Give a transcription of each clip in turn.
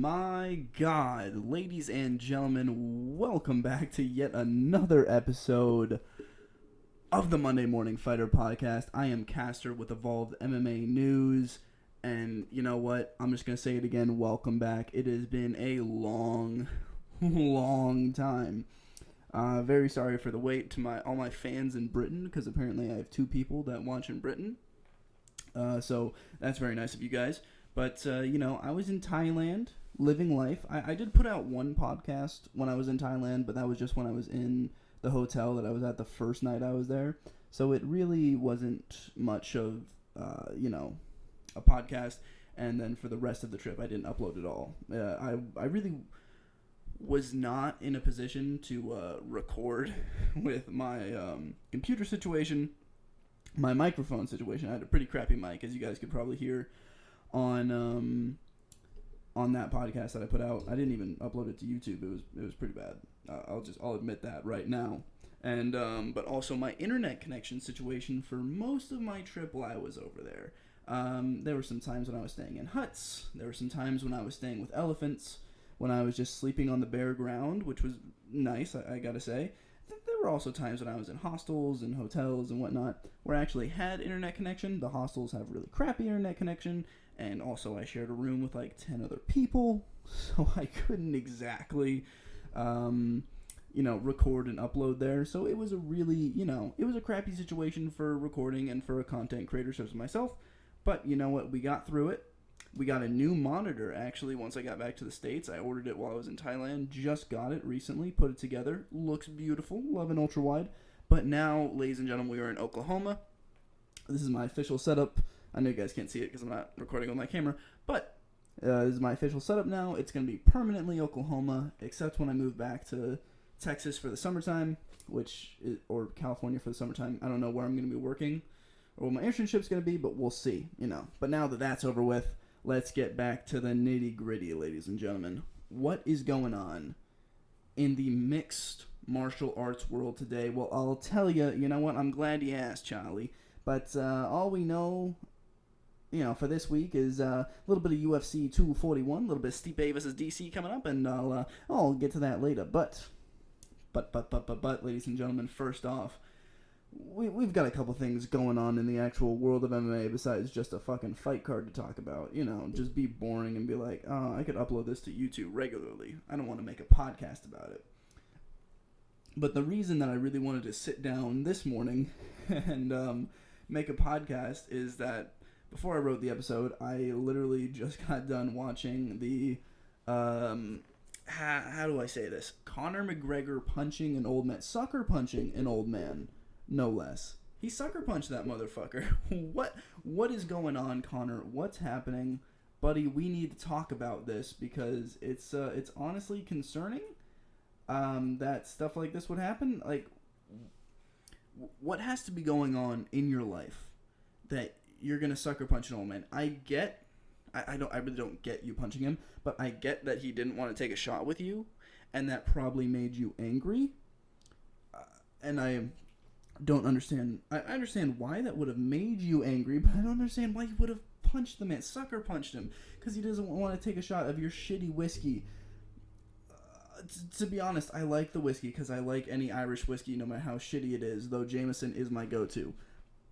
my God, ladies and gentlemen, welcome back to yet another episode of the Monday Morning Fighter podcast. I am Caster with Evolved MMA News, and you know what? I'm just going to say it again, welcome back. It has been a long time. Very sorry for the wait to all my fans in Britain, because apparently I have 2 people that watch in Britain. So that's very nice of you guys. But, I was in Thailand, living life. I did put out one podcast when I was in Thailand, but that was just when I was in the hotel that I was at the first night I was there. So it really wasn't much of, a podcast. And then for the rest of the trip, I didn't upload at all. I really was not in a position to record with my computer situation, my microphone situation. I had a pretty crappy mic, as you guys could probably hear on that podcast that I put out. I didn't even upload it to YouTube. It was pretty bad. I'll admit that right now. And but also my internet connection situation for most of my trip while I was over there. There were some times when I was staying in huts. There were some times when I was staying with elephants. When I was just sleeping on the bare ground, which was nice, I gotta say. There were also times when I was in hostels and hotels and whatnot where I actually had internet connection. The hostels have really crappy internet connection. And also I shared a room with like 10 other people, so I couldn't exactly, record and upload there. So it was a really, it was a crappy situation for recording and for a content creator such as myself. But you know what? We got through it. We got a new monitor, actually, once I got back to the States. I ordered it while I was in Thailand. Just got it recently. Put it together. Looks beautiful. Love an ultra-wide. But now, ladies and gentlemen, we are in Oklahoma. This is my official setup. I know you guys can't see it because I'm not recording on my camera, but this is my official setup now. It's going to be permanently Oklahoma, except when I move back to Texas for the summertime, or California for the summertime. I don't know where I'm going to be working or what my internship's going to be, but we'll see, But now that that's over with, let's get back to the nitty-gritty, ladies and gentlemen. What is going on in the mixed martial arts world today? Well, I'll tell you, you know what? I'm glad you asked, Charlie. But all we know, for this week is a little bit of UFC 241, a little bit of Stipe versus DC coming up, and I'll get to that later. But, ladies and gentlemen, first off, we've got a couple things going on in the actual world of MMA besides just a fucking fight card to talk about. Just be boring and be like, oh, I could upload this to YouTube regularly. I don't want to make a podcast about it. But the reason that I really wanted to sit down this morning and make a podcast is that before I wrote the episode, I literally just got done watching the, how do I say this? Conor McGregor punching an old man, sucker punching an old man, no less. He sucker punched that motherfucker. What is going on, Conor? What's happening? Buddy, we need to talk about this because it's honestly concerning, that stuff like this would happen. Like, what has to be going on in your life that you're gonna sucker punch an old man? I really don't get you punching him, but I get that he didn't want to take a shot with you, and that probably made you angry. And I don't understand. I understand why that would have made you angry, but I don't understand why you would have punched the man, sucker punched him, because he doesn't want to take a shot of your shitty whiskey. To be honest, I like the whiskey because I like any Irish whiskey no matter how shitty it is, though Jameson is my go-to.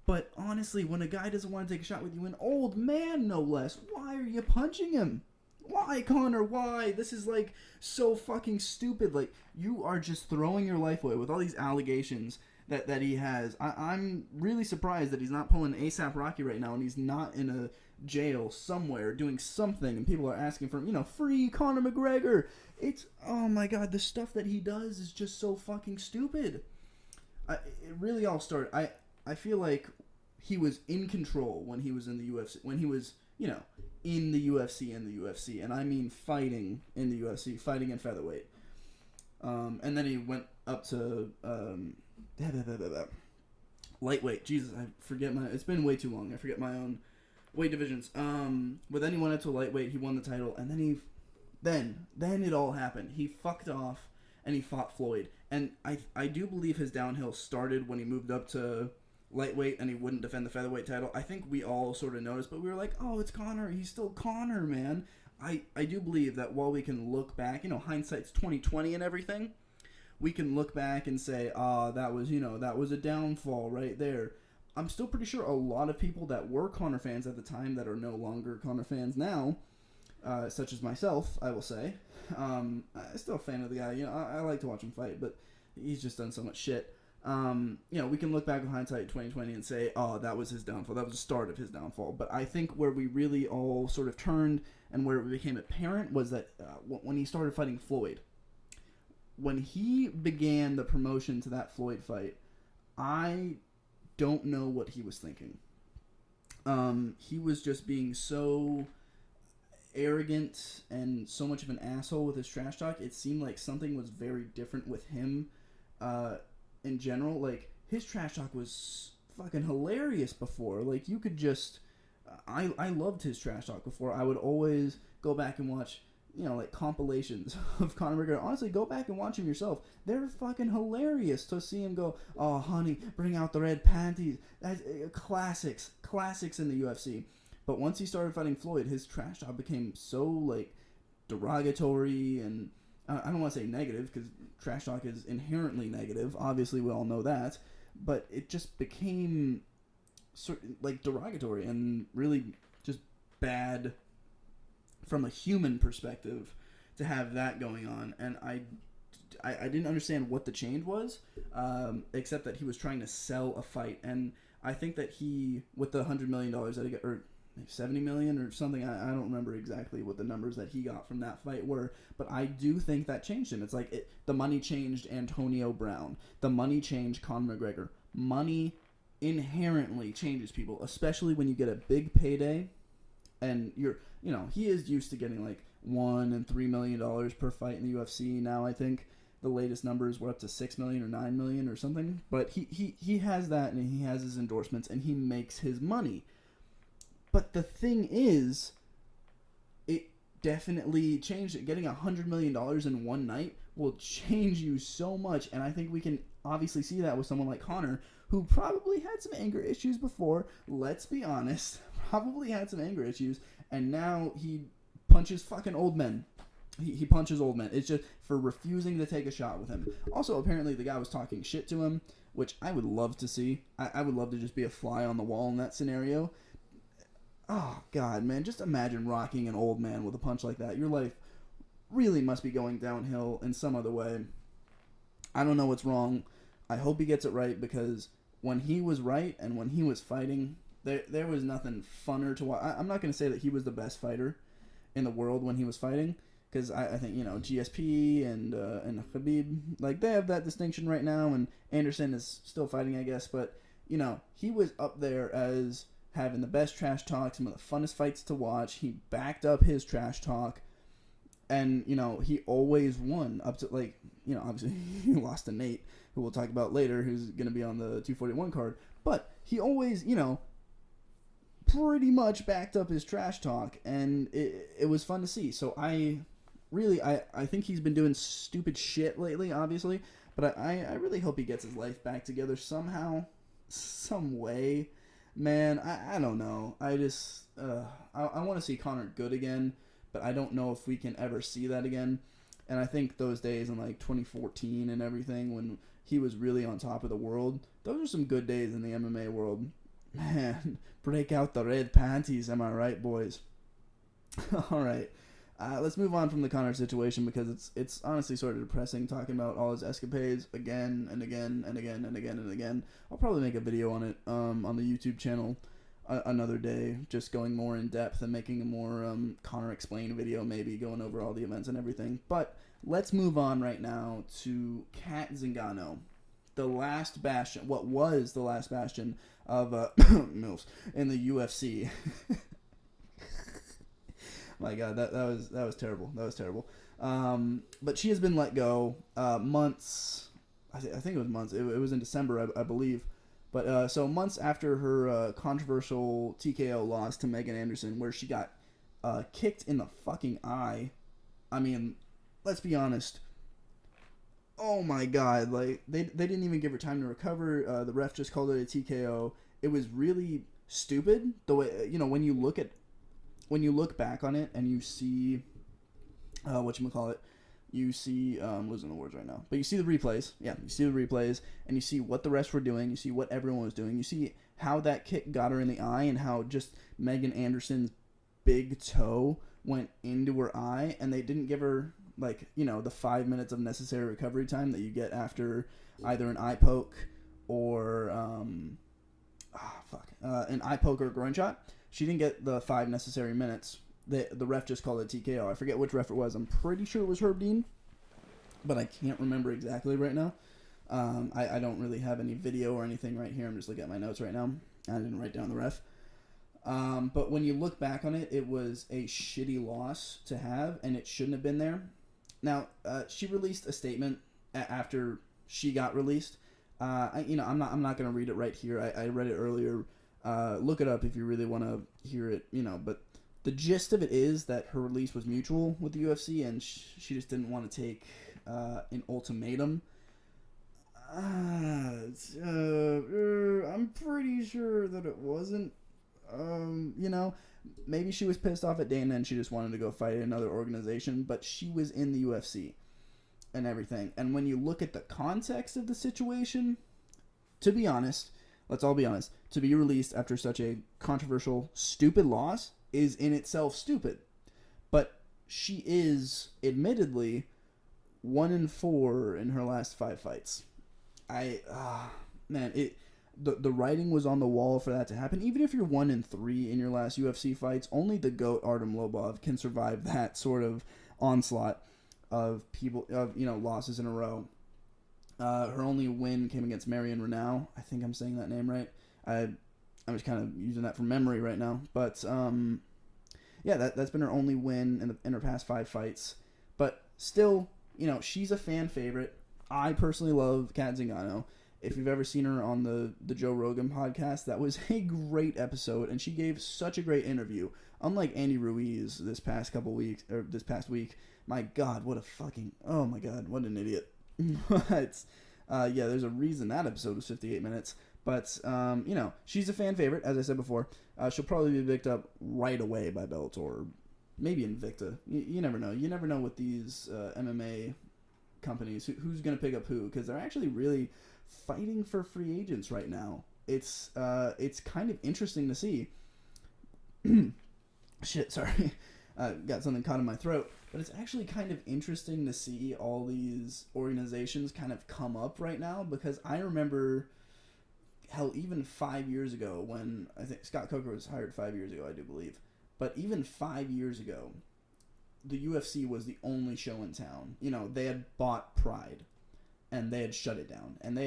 But honestly, when a guy doesn't want to take a shot with you, an old man no less, why are you punching him? Why, Conor? Why? This is like so fucking stupid. Like, you are just throwing your life away with all these allegations that he has. I'm really surprised that he's not pulling ASAP Rocky right now and he's not in a jail somewhere doing something and people are asking for him, free Conor McGregor. It's, oh my God, the stuff that he does is just so fucking stupid. It really all started, I feel like he was in control when he was in the UFC, when he was, in the UFC, and I mean fighting in the UFC, fighting in featherweight. And then he went up to, lightweight. Jesus, I forget it's been way too long. I forget my own weight divisions. But then he went up to lightweight, he won the title, and then then it all happened. He fucked off and he fought Floyd. And I do believe his downhill started when he moved up to lightweight and he wouldn't defend the featherweight title. I think we all sort of noticed, but we were like, oh, it's Conor. He's still Conor, man. I do believe that while we can look back, hindsight's 2020 and everything, we can look back and say, that was a downfall right there. I'm still pretty sure a lot of people that were Conor fans at the time that are no longer Conor fans now, such as myself, I will say. I'm still a fan of the guy. I like to watch him fight, but he's just done so much shit. We can look back with hindsight in 2020 and say, that was his downfall. That was the start of his downfall. But I think where we really all sort of turned and where it became apparent was that when he started fighting Floyd. When he began the promotion to that Floyd fight, I don't know what he was thinking. He was just being so arrogant and so much of an asshole with his trash talk. It seemed like something was very different with him in general. Like, his trash talk was fucking hilarious before. Like, you could just... I loved his trash talk before. I would always go back and watch... compilations of Conor McGregor. Honestly, go back and watch him yourself. They're fucking hilarious to see him go, "Oh, honey, bring out the red panties." That's classics in the UFC. But once he started fighting Floyd, his trash talk became so, derogatory, and I don't want to say negative, because trash talk is inherently negative. Obviously, we all know that. But it just became, derogatory and really just bad from a human perspective to have that going on. And I didn't understand what the change was, except that he was trying to sell a fight. And I think that he, with the $100 million that he got, or $70 million or something, I don't remember exactly what the numbers that he got from that fight were, but I do think that changed him. It's like the money changed Antonio Brown. The money changed Conor McGregor. Money inherently changes people, especially when you get a big payday and he is used to getting $1 and $3 million per fight in the UFC. Now I think the latest numbers were up to $6 million or $9 million or something. But he has that, and he has his endorsements, and he makes his money. But the thing is, it definitely changed it. Getting $100 million in one night will change you so much, and I think we can obviously see that with someone like Conor, who probably had some anger issues before. Let's be honest, probably had some anger issues. And now he punches fucking old men. He punches old men. It's just for refusing to take a shot with him. Also, apparently the guy was talking shit to him, which I would love to see. I would love to just be a fly on the wall in that scenario. Oh, God, man. Just imagine rocking an old man with a punch like that. Your life really must be going downhill in some other way. I don't know what's wrong. I hope he gets it right, because when he was right and when he was fighting... There was nothing funner to watch. I'm not going to say that he was the best fighter in the world when he was fighting, because I think, GSP and Khabib, they have that distinction right now, and Anderson is still fighting, I guess, but, he was up there as having the best trash talk, some of the funnest fights to watch. He backed up his trash talk, and, he always won up to, obviously he lost to Nate, who we'll talk about later, who's going to be on the 241 card, but he always, pretty much backed up his trash talk, and it was fun to see. So I think he's been doing stupid shit lately, obviously, but I really hope he gets his life back together somehow, some way. Man, I don't know. I just I want to see Conor good again, but I don't know if we can ever see that again. And I think those days in 2014 and everything, when he was really on top of the world, those are some good days in the MMA world. Man, break out the red panties, am I right, boys? Alright, let's move on from the Conor situation, because it's honestly sort of depressing talking about all his escapades again and again and again and again and again. I'll probably make a video on it on the YouTube channel another day, just going more in depth and making a more Conor Explain video, maybe going over all the events and everything. But let's move on right now to Cat Zingano, the last bastion, what was the last bastion of MILFs in the UFC. My God, that was terrible. That was terrible. But she has been let go months. I think it was months. It was in December, I believe. But so months after her controversial TKO loss to Megan Anderson, where she got kicked in the fucking eye. I mean, let's be honest. Oh my God, they didn't even give her time to recover. The ref just called it a TKO. It was really stupid the way, when you look at when you look back on it and you see, whatchamacallit, you see, I'm losing the words right now, but you see the replays. Yeah, you see the replays, and you see what the refs were doing. You see what everyone was doing. You see how that kick got her in the eye, and how just Megan Anderson's big toe went into her eye, and they didn't give her, like, you know, the 5 minutes of necessary recovery time that you get after either an eye poke or, an eye poke or a groin shot. She didn't get the 5 necessary minutes. The ref just called it TKO. I forget which ref it was. I'm pretty sure it was Herb Dean, but I can't remember exactly right now. I don't really have any video or anything right here. I'm just looking at my notes right now. I didn't write down the ref. But when you look back on it, it was a shitty loss to have, and it shouldn't have been there. Now, she released a statement after she got released. I'm not going to read it right here. I read it earlier. Look it up if you really want to hear it, but the gist of it is that her release was mutual with the UFC, and she just didn't want to take an ultimatum. I'm pretty sure that it wasn't. Maybe she was pissed off at Dana and she just wanted to go fight another organization, but she was in the UFC and everything. And when you look at the context of the situation, to be honest, let's all be honest, to be released after such a controversial, stupid loss is in itself stupid. But she is, admittedly, 1-4 in her last 5 fights. The writing was on the wall for that to happen. Even if you're 1-3 in your last UFC fights, only the GOAT Artem Lobov can survive that sort of onslaught of losses in a row. Her only win came against Marion Renaud. I think I'm saying that name right. I'm just kind of using that from memory right now. But that's been her only win in her past 5 fights. But still, she's a fan favorite. I personally love Kat Zingano. If you've ever seen her on the Joe Rogan podcast, that was a great episode, and she gave such a great interview. Unlike Andy Ruiz this past week, my God, what an idiot. But there's a reason that episode was 58 minutes. But she's a fan favorite, as I said before. She'll probably be picked up right away by Bellator, or maybe Invicta. You never know. You never know with these MMA companies who's going to pick up who, because they're actually really fighting for free agents right now. It's kind of interesting to see. Shit, sorry. Got something caught in my throat. But it's actually kind of interesting to see all these organizations kind of come up right now, because I remember, hell, even 5 years ago when, I think Scott Coker was hired 5 years ago, I do believe. But even 5 years ago, the UFC was the only show in town. They had bought Pride, and they had shut it down. And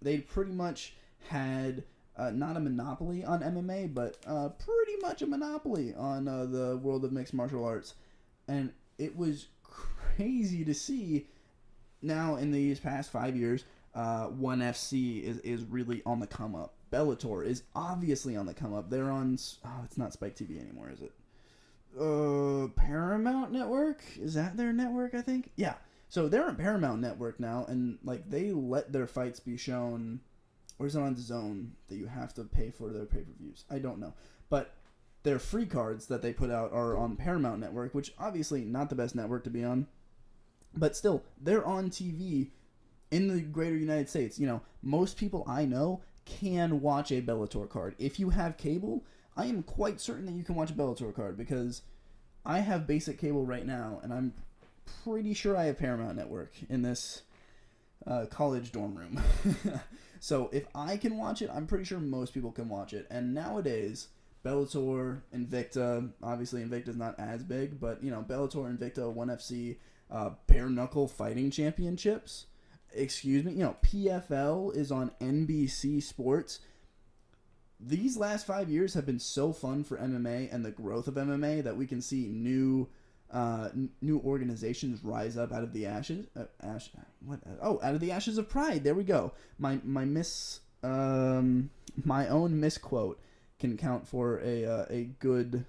they pretty much had not a monopoly on MMA, but pretty much a monopoly on the world of mixed martial arts. And it was crazy to see now in these past 5 years, ONE FC is really on the come up. Bellator is obviously on the come up. They're on, it's not Spike TV anymore, is it? Paramount Network? Is that their network, I think? Yeah. So they're on Paramount Network now, and they let their fights be shown, or is it on DAZN that you have to pay for their pay-per-views? I don't know. But their free cards that they put out are on Paramount Network, which obviously not the best network to be on. But still, they're on TV in the greater United States. Most people I know can watch a Bellator card. If you have cable, I am quite certain that you can watch a Bellator card, because I have basic cable right now, and I'm pretty sure I have Paramount Network in this college dorm room. So if I can watch it, I'm pretty sure most people can watch it. And nowadays, Bellator, Invicta, obviously Invicta's not as big, but Bellator, Invicta, ONE FC, bare knuckle fighting championships. PFL is on NBC Sports. These last 5 years have been so fun for MMA and the growth of MMA that we can see new organizations rise up out of the ashes. Out of the ashes of Pride. There we go. My own misquote can count for a good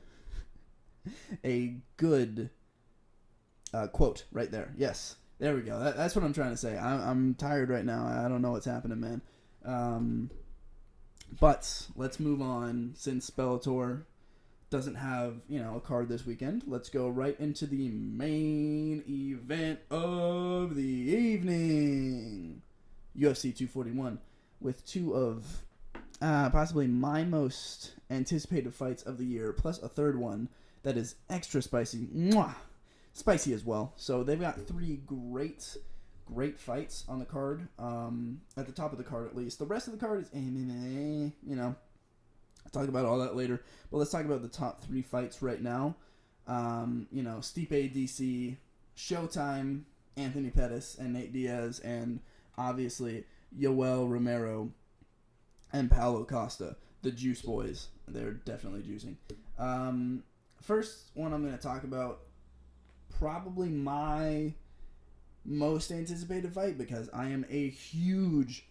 quote right there. Yes, there we go. That's what I'm trying to say. I'm tired right now. I don't know what's happening, man. But let's move on, since Bellator doesn't have, a card this weekend. Let's go right into the main event of the evening. UFC 241 with two of possibly my most anticipated fights of the year, plus a third one that is extra spicy. Mwah! Spicy as well. So they've got three great fights on the card. At the top of the card, at least. The rest of the card is, I'll talk about all that later. But let's talk about the top three fights right now. Stipe DC, Showtime, Anthony Pettis, and Nate Diaz, and obviously Yoel Romero and Paulo Costa, the Juice Boys. They're definitely juicing. First one I'm going to talk about, probably my most anticipated fight, because I am a huge,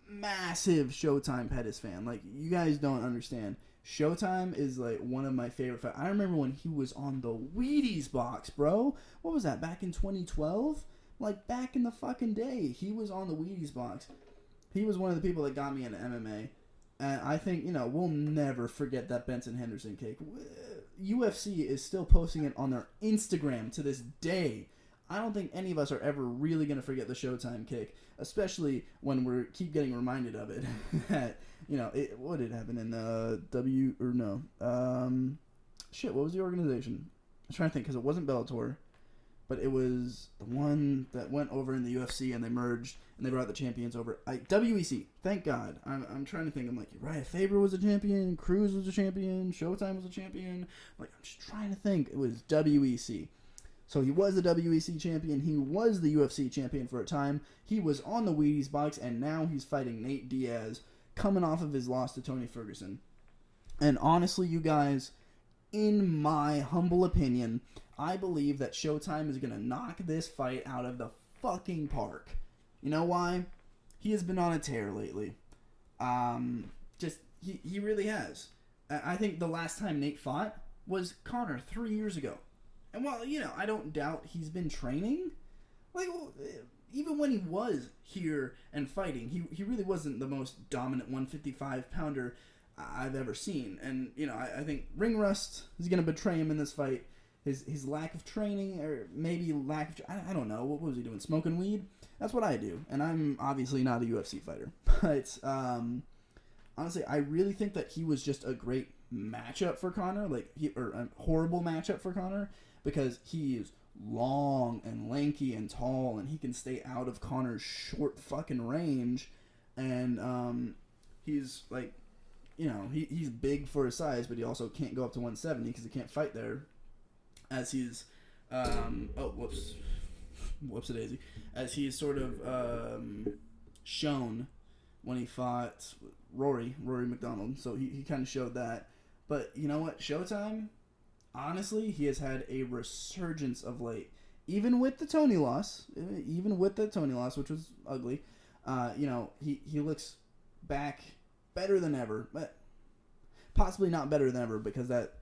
massive Showtime Pettis fan. You guys don't understand. Showtime is, one of my favorite fights. I remember when he was on the Wheaties box, bro. What was that, back in 2012? Back in the fucking day. He was on the Wheaties box. He was one of the people that got me into MMA. And I think, we'll never forget that Benson Henderson kick. UFC is still posting it on their Instagram to this day. I don't think any of us are ever really going to forget the Showtime kick, especially when we keep getting reminded of it. That, what did happen in what was the organization? I'm trying to think, because it wasn't Bellator, but it was the one that went over in the UFC, and they merged, and they brought the champions over. WEC, thank God. I'm trying to think. I'm like, Uriah Faber was a champion, Cruz was a champion, Showtime was a champion. I'm just trying to think. It was WEC. So he was the WEC champion. He was the UFC champion for a time. He was on the Wheaties box, and now he's fighting Nate Diaz, coming off of his loss to Tony Ferguson. And honestly, you guys, in my humble opinion, I believe that Showtime is going to knock this fight out of the fucking park. You know why? He has been on a tear lately. He really has. I think the last time Nate fought was Conor 3 years ago. And while, I don't doubt he's been training, even when he was here and fighting, he really wasn't the most dominant 155-pounder I've ever seen. And, I think ring rust is going to betray him in this fight. His lack of training, or maybe lack of... I don't know. What was he doing? Smoking weed? That's what I do. And I'm obviously not a UFC fighter. But, honestly, I really think that he was just a great matchup for Conor. A horrible matchup for Conor. Because he is long and lanky and tall, and he can stay out of Conor's short fucking range. And he's he's big for his size, but he also can't go up to 170 because he can't fight there. As he's whoopsie-daisy. As he's sort of shown when he fought Rory McDonald. So he kind of showed that. But you know what? Showtime, honestly, he has had a resurgence of late. Even with the Tony loss, which was ugly, he looks back better than ever. But possibly not better than ever, because that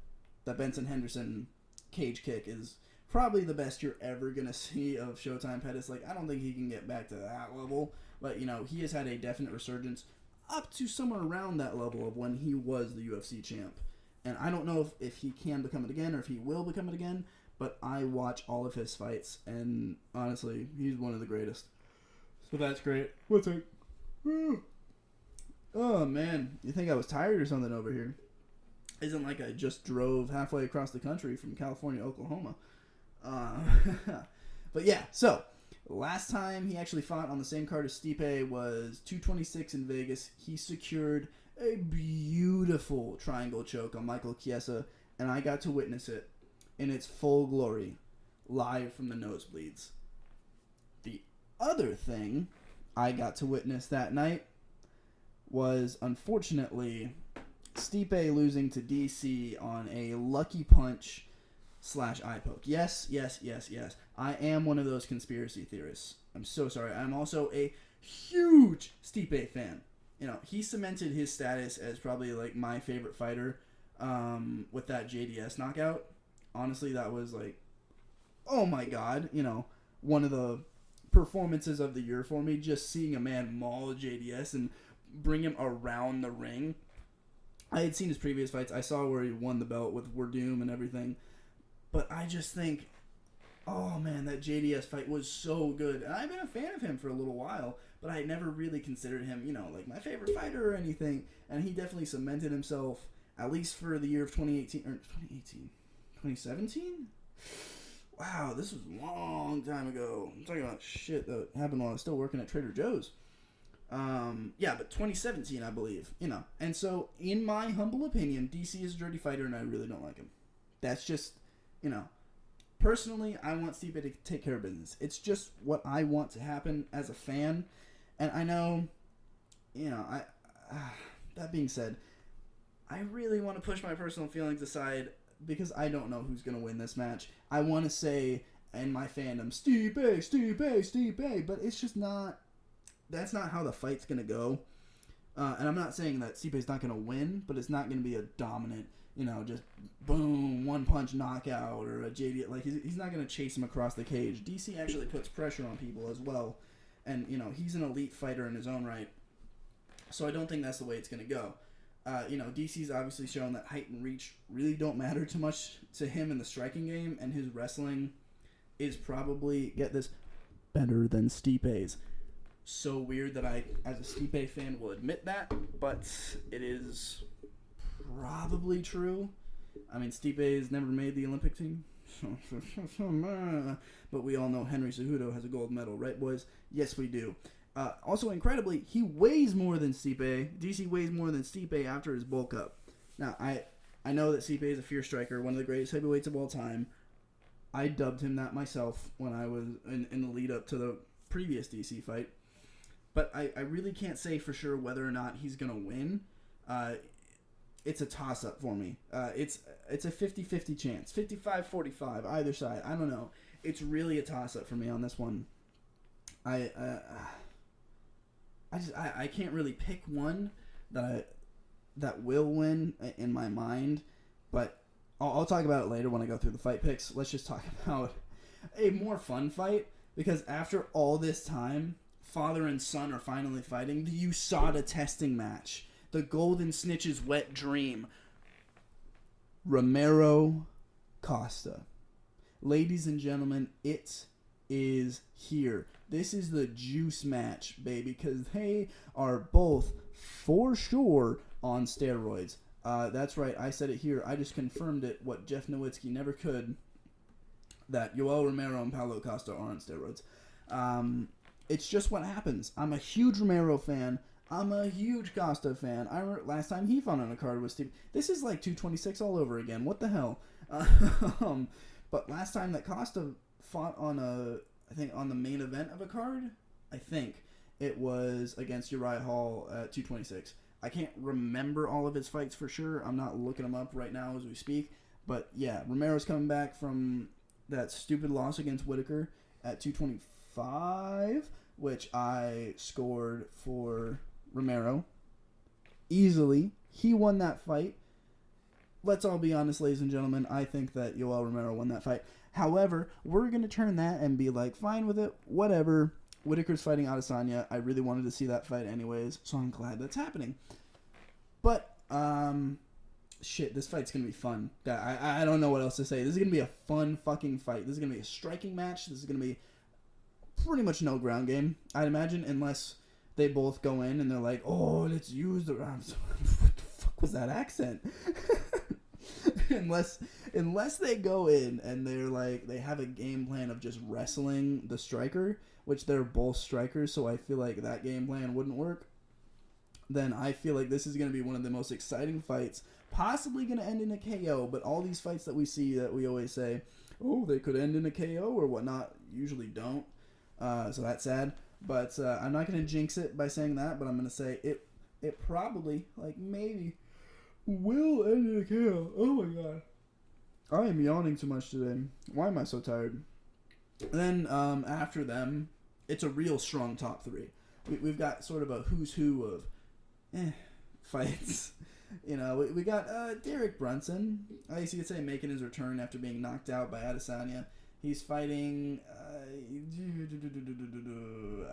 Benson Henderson cage kick is probably the best you're ever going to see of Showtime Pettis. I don't think he can get back to that level. But, he has had a definite resurgence up to somewhere around that level of when he was the UFC champ. And I don't know if he can become it again or if he will become it again, but I watch all of his fights, and honestly, he's one of the greatest. So that's great. What's up? Oh, man. You think I was tired or something over here? Isn't like I just drove halfway across the country from California to Oklahoma. But yeah, so last time he actually fought on the same card as Stipe was 226 in Vegas. He secured a beautiful triangle choke on Michael Chiesa, and I got to witness it in its full glory, live from the nosebleeds. The other thing I got to witness that night was, unfortunately, Stipe losing to DC on a lucky punch / eye poke. Yes. I am one of those conspiracy theorists. I'm so sorry. I'm also a huge Stipe fan. He cemented his status as probably my favorite fighter with that JDS knockout. Honestly, that was oh my God, one of the performances of the year for me. Just seeing a man maul JDS and bring him around the ring. I had seen his previous fights. I saw where he won the belt with Werdum and everything. But I just think, oh man, that JDS fight was so good. And I've been a fan of him for a little while, but I never really considered him, like my favorite fighter or anything. And he definitely cemented himself, at least for the year of 2017? Wow, this was a long time ago. I'm talking about shit that happened while I was still working at Trader Joe's. But 2017, I believe, And so, in my humble opinion, DC is a dirty fighter, and I really don't like him. That's just, Personally, I want Stipe to take care of business. It's just what I want to happen as a fan. And I know, that being said, I really want to push my personal feelings aside because I don't know who's going to win this match. I want to say, in my fandom, Stipe, but it's just not... That's not how the fight's going to go. And I'm not saying that Stipe's not going to win, but it's not going to be a dominant, just boom, one punch knockout or a JD. Like, he's not going to chase him across the cage. DC actually puts pressure on people as well. And, he's an elite fighter in his own right. So I don't think that's the way it's going to go. DC's obviously shown that height and reach really don't matter too much to him in the striking game. And his wrestling is probably, get this, better than Stipe's. So weird that I, as a Stipe fan, will admit that, but it is probably true. I mean, Stipe has never made the Olympic team, but we all know Henry Cejudo has a gold medal, right, boys? Yes, we do. Also, incredibly, he weighs more than Stipe. DC weighs more than Stipe after his bulk up. Now, I know that Stipe is a fierce striker, one of the greatest heavyweights of all time. I dubbed him that myself when I was in the lead up to the previous DC fight. But I really can't say for sure whether or not he's going to win. It's a toss-up for me. It's a 50-50 chance. 55-45, either side. I don't know. It's really a toss-up for me on this one. I can't really pick one that will win in my mind. But I'll talk about it later when I go through the fight picks. Let's just talk about a more fun fight. Because after all this time... Father and son are finally fighting. The USADA testing match. The Golden Snitch's wet dream. Romero Costa. Ladies and gentlemen, it is here. This is the juice match, baby, because they are both, for sure, on steroids. That's right, I said it here. I just confirmed it, what Jeff Nowitzki never could, that Yoel Romero and Paulo Costa are on steroids. It's just what happens. I'm a huge Romero fan. I'm a huge Costa fan. I remember last time he fought on a card with Steve. This is like 226 all over again. What the hell? But last time that Costa fought on on the main event of a card, I think it was against Uriah Hall at 226. I can't remember all of his fights for sure. I'm not looking them up right now as we speak. But yeah, Romero's coming back from that stupid loss against Whitaker at 225, which I scored for Romero. Easily. He won that fight. Let's all be honest, ladies and gentlemen. I think that Yoel Romero won that fight. However, we're going to turn that and be like, fine with it, whatever. Whitaker's fighting Adesanya. I really wanted to see that fight anyways, so I'm glad that's happening. But, shit, this fight's going to be fun. I don't know what else to say. This is going to be a fun fucking fight. This is going to be a striking match. This is going to be pretty much no ground game, I'd imagine, unless they both go in and they're like, oh, let's use the... What the fuck was that accent? unless they go in and they're like, they have a game plan of just wrestling the striker, which they're both strikers, so I feel like that game plan wouldn't work, then I feel like this is going to be one of the most exciting fights, possibly going to end in a KO, but all these fights that we see that we always say, oh, they could end in a KO or whatnot, usually don't, so that's sad, but I'm not going to jinx it by saying that, but I'm going to say it probably, like maybe, will end in a KO. Oh my god. I am yawning too much today. Why am I so tired? Then, after them, it's a real strong top three. We've got sort of a who's who of fights. You know, we got Derek Brunson. I guess you could say making his return after being knocked out by Adesanya. He's fighting... I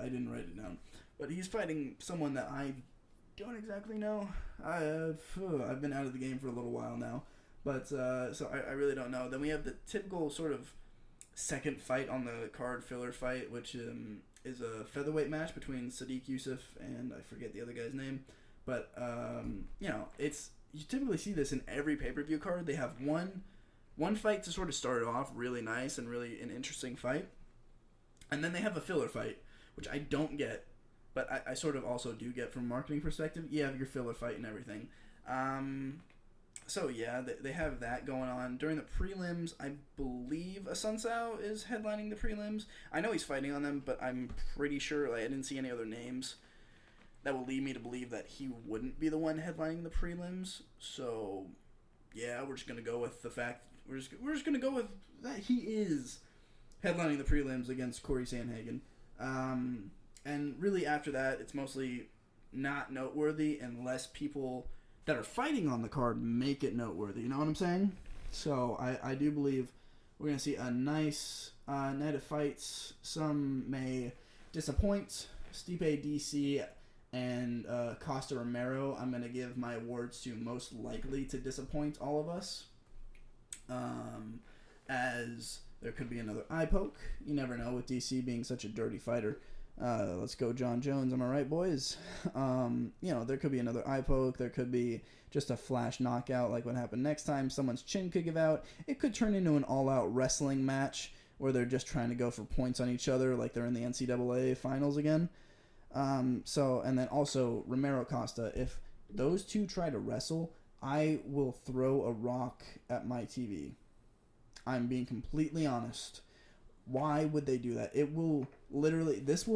didn't write it down. But he's fighting someone that I don't exactly know. I've been out of the game for a little while now, but so I really don't know. Then we have the typical sort of second fight on the card, filler fight, which is a featherweight match between Sadiq Yusuf and I forget the other guy's name, but you typically see this in every pay-per-view card. They have one fight to sort of start it off really nice and really an interesting fight, and then they have a filler fight, which I don't get. But I sort of also do get from a marketing perspective. You have your filler fight and everything. So, yeah, they have that going on. During the prelims, I believe Asuncao is headlining the prelims. I know he's fighting on them, but I'm pretty sure I didn't see any other names that will lead me to believe that he wouldn't be the one headlining the prelims. So, yeah, we're just going to go with the fact... We're just going to go with that he is headlining the prelims against Corey Sandhagen. And really after that, it's mostly not noteworthy unless people that are fighting on the card make it noteworthy. You know what I'm saying? So I do believe we're going to see a nice night of fights. Some may disappoint. Stipe DC and Costa Romero, I'm going to give my awards to most likely to disappoint all of us. As there could be another eye poke. You never know with DC being such a dirty fighter. Let's go John Jones, am I right, boys? There could be another eye poke. There could be just a flash knockout like what happened next time. Someone's chin could give out. It could turn into an all-out wrestling match where they're just trying to go for points on each other like they're in the NCAA finals again. And then also Romero Costa. If those two try to wrestle, I will throw a rock at my TV. I'm being completely honest. Why would they do that? It will literally. This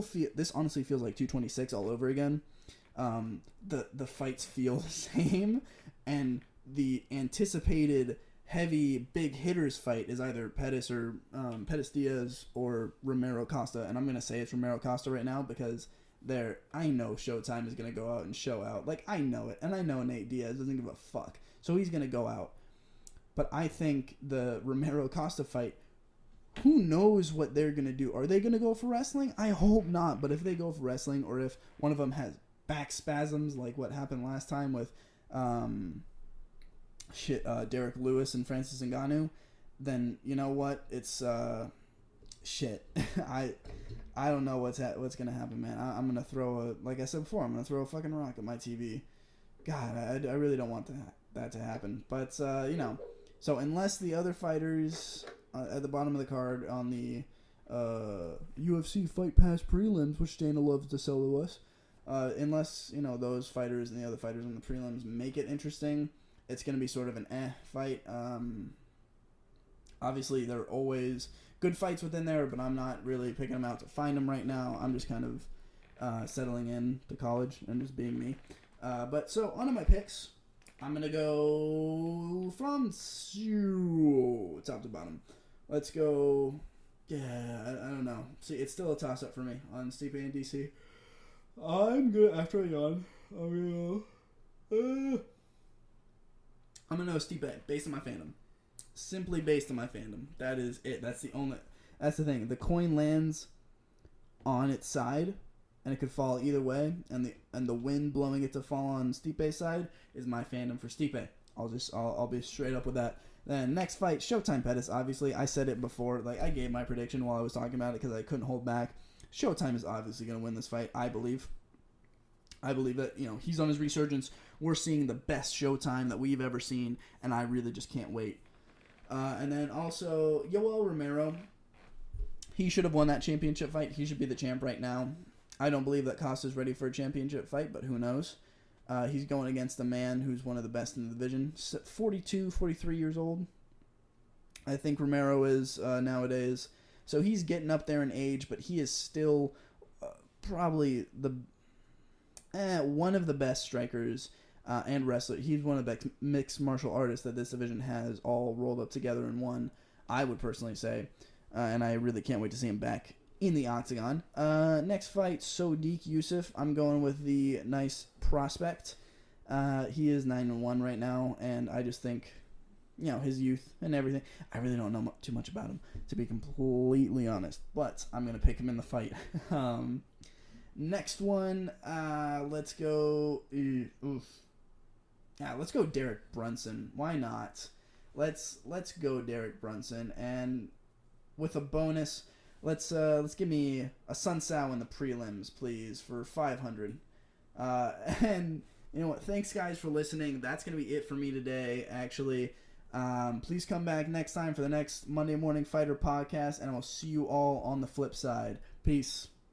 honestly feels like 226 all over again. The fights feel the same, and the anticipated heavy big hitters fight is either Pettis or Pettis Diaz or Romero Costa, and I'm gonna say it's Romero Costa right now because I know Showtime is gonna go out and show out. Like I know it, and I know Nate Diaz doesn't give a fuck, so he's gonna go out. But I think the Romero Costa fight. Who knows what they're going to do? Are they going to go for wrestling? I hope not. But if they go for wrestling, or if one of them has back spasms like what happened last time with Derek Lewis and Francis Ngannou, then you know what? It's shit. I don't know what's going to happen, man. I'm going to throw like I said before, I'm going to throw a fucking rock at my TV. God, I really don't want that to happen. But, so unless the other fighters... at the bottom of the card on the UFC Fight Pass prelims, which Dana loves to sell to us, unless those fighters and the other fighters on the prelims make it interesting, it's going to be sort of an fight. Obviously, there are always good fights within there, but I'm not really picking them out to find them right now. I'm just kind of settling in to college and just being me. But so on to my picks. I'm going to go from top to bottom. Let's go. Yeah, I don't know. See, it's still a toss-up for me on Stipe and DC. I'm good. After I yawn, I'm going to go Stipe, based on my fandom. Simply based on my fandom. That is it. That's the thing. The coin lands on its side, and it could fall either way, and the wind blowing it to fall on Stipe's side is my fandom for Stipe. I'll be straight up with that. Then next fight, Showtime Pettis. Obviously, I said it before. Like I gave my prediction while I was talking about it because I couldn't hold back. Showtime is obviously going to win this fight. I believe that he's on his resurgence. We're seeing the best Showtime that we've ever seen, and I really just can't wait. And then also Yoel Romero. He should have won that championship fight. He should be the champ right now. I don't believe that Costa's ready for a championship fight, but who knows? He's going against a man who's one of the best in the division. 42, 43 years old. I think Romero is nowadays. So he's getting up there in age, but he is still probably one of the best strikers and wrestlers. He's one of the mixed martial artists that this division has all rolled up together in one, I would personally say. And I really can't wait to see him back in the octagon. Next fight, Sadiq Yusuf. I'm going with the nice prospect. He is 9-1 right now, and I just think, his youth and everything. I really don't know too much about him, to be completely honest, but I'm going to pick him in the fight. Next one, let's go. Oof. Yeah, let's go Derek Brunson. Why not? Let's go Derek Brunson, and with a bonus, let's give me a Sun Sao in the prelims, please, for 500. And you know what? Thanks, guys, for listening. That's gonna be it for me today. Actually, please come back next time for the next Monday Morning Fighter podcast, and I'll see you all on the flip side. Peace.